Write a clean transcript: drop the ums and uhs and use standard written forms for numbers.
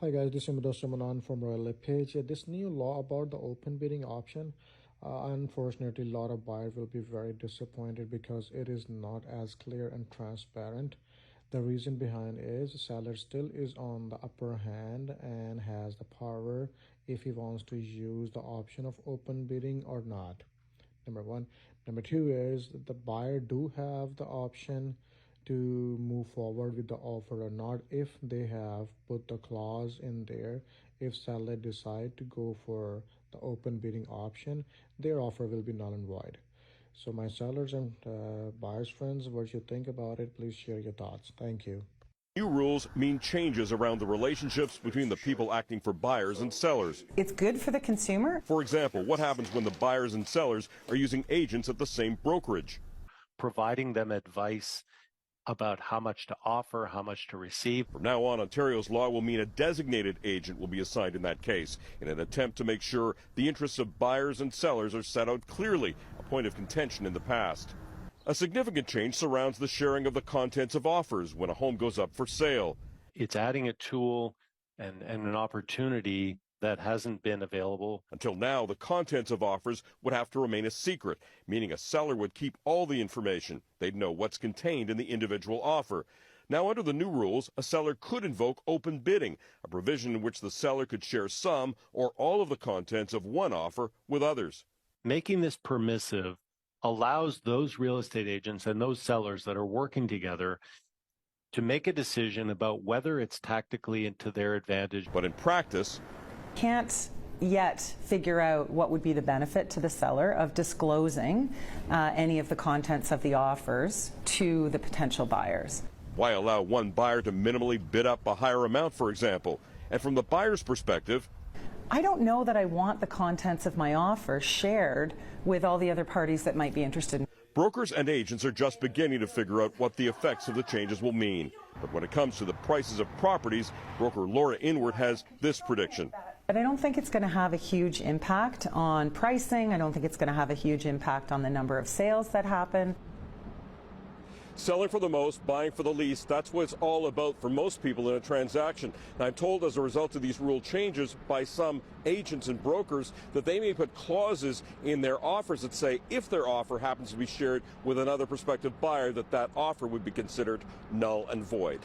Hi guys, this is Mudassar Manan from Royal LePage. This new law about the open bidding option, unfortunately, a lot of buyers will be very disappointed because it is not as clear and transparent. The reason behind is the seller still is on the upper hand and has the power if he wants to use the option of open bidding or not. Number one. Number two is that the buyer do have the option to move forward with the offer or not if they have put the clause in there. If seller decide to go for the open bidding option, their offer will be null and void. So my sellers and buyers friends, what you think about it, please share your thoughts. Thank you. New rules mean changes around the relationships between the people acting for buyers and sellers. It's good for the consumer. For example, what happens when the buyers and sellers are using agents at the same brokerage? Providing them advice about how much to offer, how much to receive. From now on, Ontario's law will mean a designated agent will be assigned in that case in an attempt to make sure the interests of buyers and sellers are set out clearly, a point of contention in the past. A significant change surrounds the sharing of the contents of offers when a home goes up for sale. It's adding a tool and an opportunity that hasn't been available. Until now, the contents of offers would have to remain a secret, meaning a seller would keep all the information. They'd know what's contained in the individual offer. Now, under the new rules, a seller could invoke open bidding, a provision in which the seller could share some or all of the contents of one offer with others. Making this permissive allows those real estate agents and those sellers that are working together to make a decision about whether it's tactically to their advantage. But in practice, can't yet figure out what would be the benefit to the seller of disclosing any of the contents of the offers to the potential buyers. Why allow one buyer to minimally bid up a higher amount, for example? And from the buyer's perspective, I don't know that I want the contents of my offer shared with all the other parties that might be interested. Brokers and agents are just beginning to figure out what the effects of the changes will mean. But when it comes to the prices of properties, broker Laura Inward has this prediction. But I don't think it's going to have a huge impact on pricing. I don't think it's going to have a huge impact on the number of sales that happen. Selling for the most, buying for the least, that's what it's all about for most people in a transaction. And I'm told as a result of these rule changes by some agents and brokers that they may put clauses in their offers that say if their offer happens to be shared with another prospective buyer, that offer would be considered null and void.